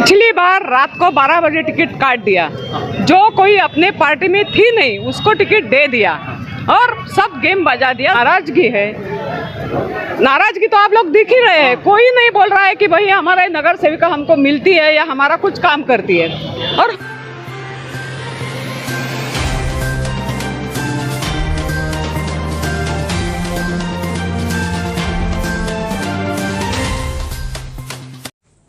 पिछली बार रात को 12 बजे टिकट काट दिया। जो कोई अपने पार्टी में थी नहीं उसको टिकट दे दिया और सब गेम बजा दिया। नाराजगी है, नाराजगी तो आप लोग दिख ही रहे हैं। कोई नहीं बोल रहा है कि भाई हमारे नगर सेविका हमको मिलती है या हमारा कुछ काम करती है। और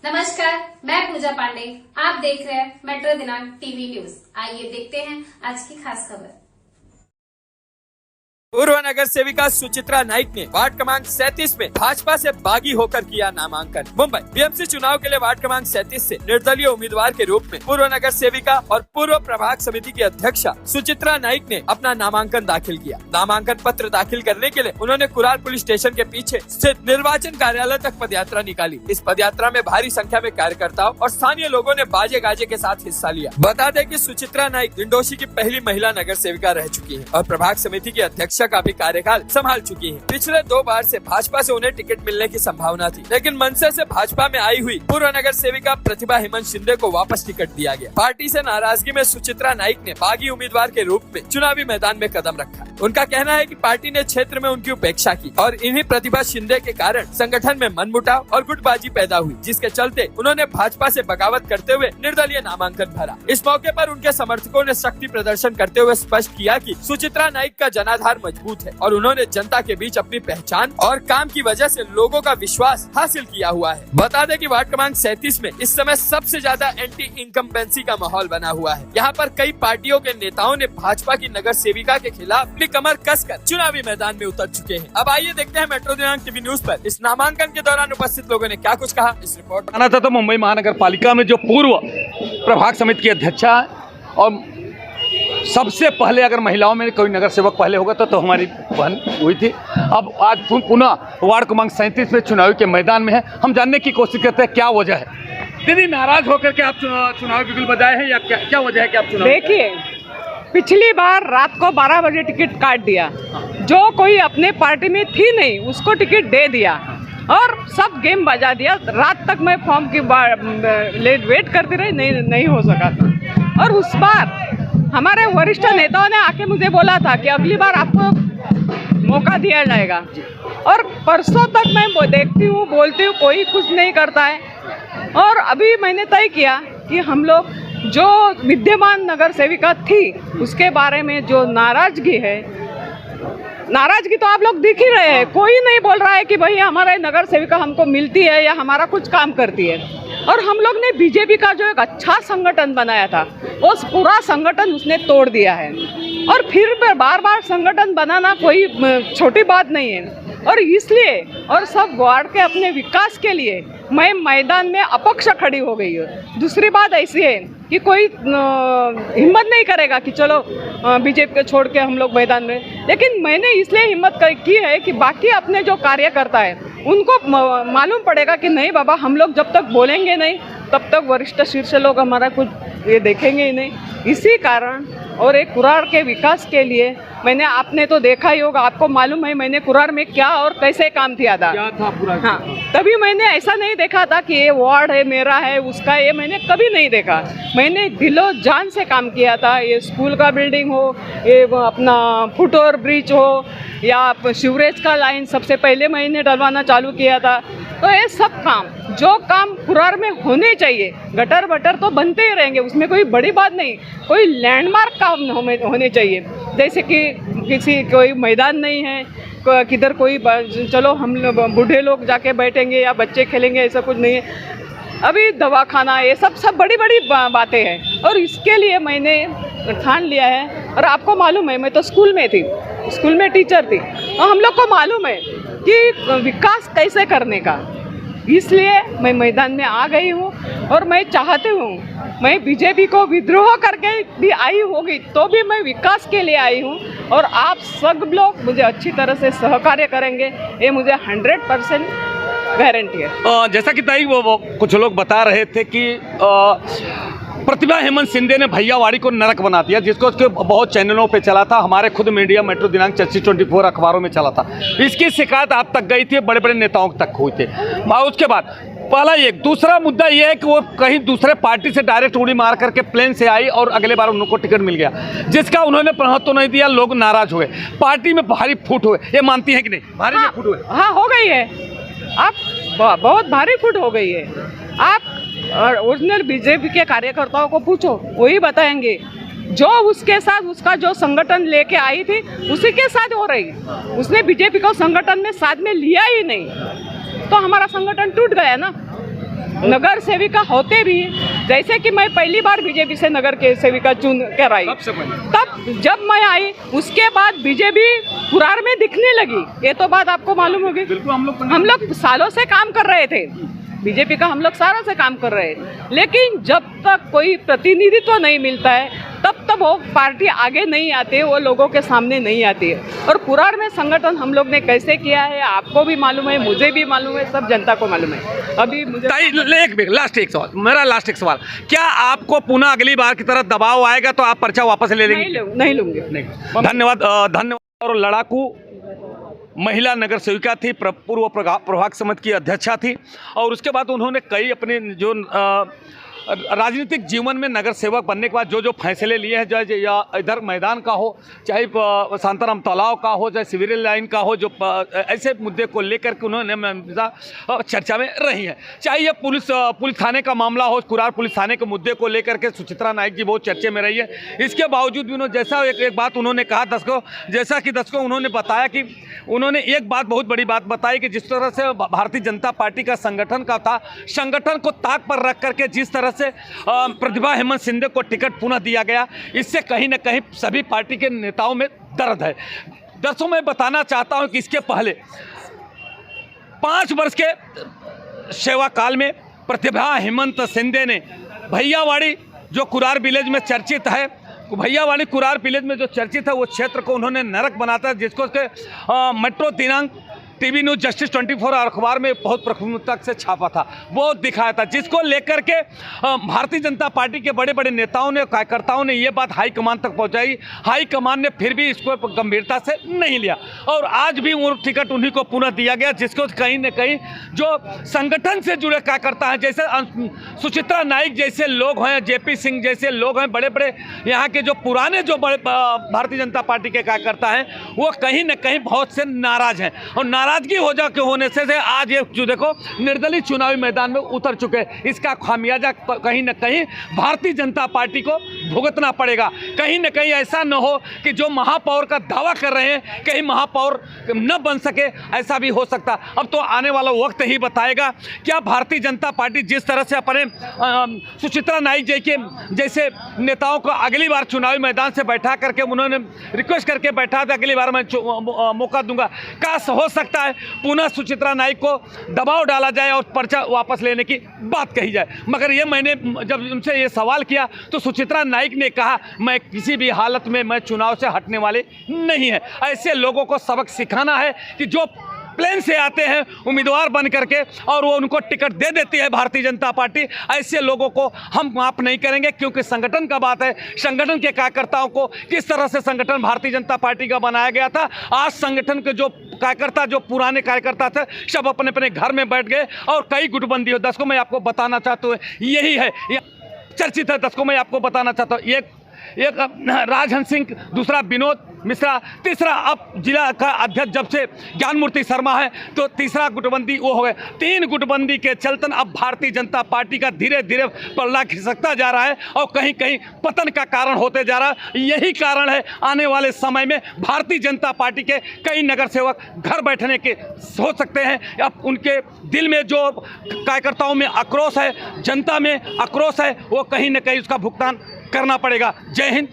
नमस्कार, मैं पूजा पांडे। आप देख रहे हैं मेट्रो दिनांक टीवी न्यूज। आइए देखते हैं आज की खास खबर। पूर्व नगर सेविका सुचित्रा नाइक ने वार्ड क्रमांक 37 में भाजपा से बागी होकर किया नामांकन। मुंबई बीएमसी चुनाव के लिए वार्ड क्रमांक 37 से निर्दलीय उम्मीदवार के रूप में पूर्व नगर सेविका और पूर्व प्रभाग समिति की अध्यक्षा सुचित्रा नाइक ने अपना नामांकन दाखिल किया। नामांकन पत्र दाखिल करने के लिए उन्होंने कुरार पुलिस स्टेशन के पीछे स्थित निर्वाचन कार्यालय तक पदयात्रा निकाली। इस पदयात्रा में भारी संख्या में कार्यकर्ताओं और स्थानीय लोगों ने बाजे गाजे के साथ हिस्सा लिया। बता दें कि सुचित्रा नाइक दिंडोशी की पहली महिला नगर सेविका रह चुकी है और प्रभाग समिति की अध्यक्ष का भी कार्यकाल संभाल चुकी है। पिछले 2 बार से भाजपा से उन्हें टिकट मिलने की संभावना थी, लेकिन मनसे से भाजपा में आई हुई पूर्व नगर सेविका प्रतिभा हेमंत शिंदे को वापस टिकट दिया गया। पार्टी से नाराजगी में सुचित्रा नाइक ने बागी उम्मीदवार के रूप में चुनावी मैदान में कदम रखा। उनका कहना है कि पार्टी ने क्षेत्र में उनकी उपेक्षा की और इन्हीं प्रतिभा शिंदे के कारण संगठन में मनमुटाव और गुटबाजी पैदा हुई, जिसके चलते उन्होंने भाजपा से बगावत करते हुए निर्दलीय नामांकन भरा। इस मौके पर उनके समर्थकों ने शक्ति प्रदर्शन करते हुए स्पष्ट किया कि सुचित्रा नाइक का जनाधार मजबूत है और उन्होंने जनता के बीच अपनी पहचान और काम की वजह से लोगों का विश्वास हासिल किया हुआ है। बता दें कि वार्ड क्रमांक 37 में इस समय सबसे ज्यादा एंटी इनकम्बेंसी का माहौल बना हुआ है। यहाँ पर कई पार्टियों के नेताओं ने भाजपा की नगर सेविका के खिलाफ अपनी कमर कसकर चुनावी मैदान में उतर चुके हैं। अब आइए देखते हैं मेट्रो दिनांक टीवी न्यूज पर इस नामांकन के दौरान उपस्थित लोगों ने क्या कुछ कहा। इस रिपोर्ट आना था तो मुंबई महानगर पालिका में जो पूर्व प्रभाग समिति की अध्यक्षा है और सबसे पहले अगर महिलाओं में कोई नगर सेवक पहले होगा तो हमारी बहन हुई थी। अब आज पुनः वार्ड क्रमांक 37 में चुनाव के मैदान में है। हम जानने की कोशिश करते हैं क्या वजह है। दीदी, नाराज होकर के आप चुनाव बिगुल बजाए हैं या क्या वजह है कि आप चुनाव? देखिए, पिछली बार रात को 12 बजे टिकट काट दिया। जो कोई अपने पार्टी में थी नहीं उसको टिकट दे दिया और सब गेम बजा दिया। रात तक मैं फॉर्म की वेट करती रही, नहीं हो सका था। और उस बार हमारे वरिष्ठ नेताओं ने आके मुझे बोला था कि अगली बार आपको मौका दिया जाएगा। और परसों तक मैं देखती हूँ, बोलती हूँ, कोई कुछ नहीं करता है। और अभी मैंने तय किया कि हम लोग जो विद्यमान नगर सेविका थी उसके बारे में जो नाराजगी है, नाराजगी तो आप लोग दिख ही रहे हैं। कोई नहीं बोल रहा है कि भाई हमारे नगर सेविका हमको मिलती है या हमारा कुछ काम करती है। और हम लोग ने बीजेपी का जो एक अच्छा संगठन बनाया था वो पूरा संगठन उसने तोड़ दिया है। और फिर बार बार संगठन बनाना कोई छोटी बात नहीं है। और इसलिए और सब वार्ड के अपने विकास के लिए मैं मैदान में अपक्ष खड़ी हो गई हूँ। दूसरी बात ऐसी है कि कोई हिम्मत नहीं करेगा कि चलो बीजेपी को छोड़ के हम लोग मैदान में। लेकिन मैंने इसलिए हिम्मत की है कि बाकी अपने जो कार्यकर्ता है उनको मालूम पड़ेगा कि नहीं बाबा, हम लोग जब तक बोलेंगे नहीं तब तक वरिष्ठ शीर्ष लोग हमारा कुछ ये देखेंगे ही नहीं। इसी कारण और एक कुरार के विकास के लिए मैंने, आपने तो देखा ही होगा, आपको मालूम है मैंने कुरार में क्या और कैसे काम किया था। क्या था पूरा? हाँ, तभी मैंने ऐसा नहीं देखा था कि ये वार्ड है मेरा है उसका, ये मैंने कभी नहीं देखा। मैंने दिलो जान से काम किया था। ये स्कूल का बिल्डिंग हो, ये अपना फुट ओवर ब्रिज हो या सीवरेज का लाइन सबसे पहले मैंने डलवाना चालू किया था। तो ये सब काम जो काम कुरार में होने चाहिए, गटर बटर तो बनते ही रहेंगे, उसमें कोई बड़ी बात नहीं। कोई लैंडमार्क काम होने चाहिए, जैसे कि कोई मैदान नहीं है, किधर कोई चलो हम बूढ़े लोग जाके बैठेंगे या बच्चे खेलेंगे, ऐसा कुछ नहीं है। अभी दवाखाना, ये सब बड़ी बड़ी बातें हैं। और इसके लिए मैंने ठान लिया है। और आपको मालूम है मैं तो स्कूल में थी, स्कूल में टीचर थी, और हम लोग को मालूम है कि विकास कैसे करने का। इसलिए मैं मैदान में आ गई हूँ और मैं चाहती हूँ, मैं बीजेपी को विद्रोह करके भी आई होगी तो भी मैं विकास के लिए आई हूँ। और आप सब लोग मुझे अच्छी तरह से सहकार्य करेंगे, ये मुझे 100% गारंटी है। जैसा कि ताई वो कुछ लोग बता रहे थे कि प्रतिभा हेमंत शिंदे ने भैयावाड़ी को नरक बना दिया, जिसको उसके बहुत चैनलों पे चला था, हमारे खुद मीडिया मेट्रो दिनांक 24 अखबारों में चला था। इसकी शिकायत आप तक गई थी, बड़े बड़े नेताओं तक हुई थे। और उसके बाद पहला एक। दूसरा मुद्दा यह है कि वो कहीं दूसरे पार्टी से डायरेक्ट उड़ी मार करके प्लेन से आई और अगले बार उनको टिकट मिल गया, जिसका उन्होंने महत्व नहीं दिया, लोग नाराज हुए, पार्टी में भारी फूट हुए। ये मानती हैं कि नहीं? भारी में फूट हुए? हाँ, हो गई है। आप बहुत भारी फूट हो गई है। आप ओरिजिनल बीजेपी के कार्यकर्ताओं को पूछो, वही बताएंगे। जो उसके साथ उसका जो संगठन लेके आई थी उसी के साथ हो रही। उसने बीजेपी को संगठन में साथ में लिया ही नहीं, तो हमारा संगठन टूट गया ना। नगर सेविका होते भी, जैसे कि मैं पहली बार बीजेपी से नगर के सेविका चुन कर आई, तब जब मैं आई उसके बाद बीजेपी कुरार में दिखने लगी। ये तो बात आपको मालूम होगी। बिल्कुल, हम लोग सालों से काम कर रहे थे बीजेपी का, हम लोग सालों से काम कर रहे हैं, लेकिन जब तक कोई प्रतिनिधित्व नहीं मिलता है तब तक वो पार्टी आगे नहीं आती है, वो लोगों के सामने नहीं आती है। और कुरार में संगठन हम लोग ने कैसे किया है आपको भी मालूम है, मुझे भी मालूम है, सब जनता को मालूम है। अभी मुझे लास्ट एक सवाल, मेरा लास्ट एक सवाल, क्या आपको पुनः अगली बार की तरह दबाव आएगा तो आप पर्चा वापस ले लेंगे? नहीं लूंगे। धन्यवाद। और लड़ाकू महिला नगर सेविका थी, पूर्व प्रभाग समिति की अध्यक्षा थी, और उसके बाद उन्होंने कई अपने जो राजनीतिक जीवन में नगर सेवक बनने के बाद जो जो फैसले लिए हैं, चाहे या इधर मैदान का हो, चाहे शांताराम तालाब का हो, चाहे सिविल लाइन का हो, जो ऐसे मुद्दे को लेकर के उन्होंने चर्चा में रही हैं। चाहे ये पुलिस थाने का मामला हो, कुरार पुलिस थाने के मुद्दे को लेकर के सुचित्रा नाइक जी बहुत चर्चे में रही है। इसके बावजूद भी उन्होंने जैसा एक बात उन्होंने कहा जैसा कि दर्शकों उन्होंने बताया कि उन्होंने एक बात, बहुत बड़ी बात बताई कि जिस तरह से भारतीय जनता पार्टी का संगठन का था, संगठन को ताक पर रख करके जिस तरह से प्रतिभा हेमंत शिंदे को टिकट पुनः दिया गया, इससे कहीं ना कहीं सभी पार्टी के नेताओं में दर्द है। दर्शकों, मैं बताना चाहता हूं कि इसके पहले 5 वर्ष के सेवा काल में प्रतिभा हेमंत शिंदे ने भैयावाड़ी, जो कुरार विलेज में चर्चित है, भैयावाड़ी कुरार विलेज में जो चर्चित है, वो क्षेत्र को उन्होंने नरक बनाता है, जिसको मेट्रो दिनांक टीवी न्यूज़ जस्टिस 24 अखबार में बहुत प्रमुखता से छापा था, वो दिखाया था, जिसको लेकर के भारतीय जनता पार्टी के बड़े बड़े नेताओं ने, कार्यकर्ताओं ने ये बात हाईकमान तक पहुंचाई। हाईकमान ने फिर भी इसको गंभीरता से नहीं लिया, और आज भी वो टिकट उन्हीं को पुनः दिया गया, जिसको कहीं न कहीं जो संगठन से जुड़े कार्यकर्ता हैं, जैसे सुचित्रा नाइक जैसे लोग हैं, जेपी सिंह जैसे लोग हैं, बड़े बड़े यहाँ के जो पुराने जो बड़े भारतीय जनता पार्टी के कार्यकर्ता हैं, वो कहीं न कहीं बहुत से नाराज हैं, और नाराजगी होने से आज ये जो देखो निर्दलीय चुनावी मैदान में उतर चुके हैं। इसका खामियाजा कहीं न कहीं भारतीय जनता पार्टी को भुगतना पड़ेगा। कहीं न कहीं ऐसा न हो कि जो महापौर का दावा कर रहे हैं कहीं महापौर न बन सके, ऐसा भी हो सकता। अब तो आने वाला वक्त ही बताएगा। क्या भारतीय जनता पार्टी जिस तरह से अपने सुचित्रा नाइक जी के जैसे नेताओं को अगली बार चुनावी मैदान से बैठा करके उन्होंने रिक्वेस्ट करके बैठा था, अगली बार मैं मौका दूंगा, काश हो सकता है पुनः सुचित्रा नाइक को दबाव डाला जाए और पर्चा वापस लेने की बात कही जाए। मगर ये मैंने जब उनसे ये सवाल किया तो सुचित्रा नाइक ने कहा, मैं किसी भी हालत में मैं चुनाव से हटने वाले नहीं है। ऐसे लोगों को सबक सिखाना है कि जो प्लेन से आते हैं उम्मीदवार बन करके और वो उनको टिकट दे देती है भारतीय जनता पार्टी, ऐसे लोगों को हम माफ नहीं करेंगे, क्योंकि संगठन का बात है। संगठन के कार्यकर्ताओं को किस तरह से संगठन भारतीय जनता पार्टी का बनाया गया था, आज संगठन के जो कार्यकर्ता, जो पुराने कार्यकर्ता थे, सब अपने अपने घर में बैठ गए और कई गुटबंदी हो। दर्शकों, मैं आपको बताना चाहता हूँ यही है, चर्चित है। दर्शकों, मैं आपको बताना चाहता हूँ एक राजहंस सिंह, दूसरा विनोद मिश्रा, तीसरा अब जिला का अध्यक्ष जब से ज्ञानमूर्ति शर्मा है, तो तीसरा गुटबंदी वो हो गए। 3 गुटबंदी के चलतन अब भारतीय जनता पार्टी का धीरे धीरे पल्ला खिसकता जा रहा है और कहीं कहीं पतन का कारण होते जा रहा है। यही कारण है आने वाले समय में भारतीय जनता पार्टी के कई नगर सेवक घर बैठने के हो सकते हैं। अब उनके दिल में जो कार्यकर्ताओं में आक्रोश है, जनता में आक्रोश है, वो कहीं न कहीं उसका भुगतान करना पड़ेगा। जय हिंद।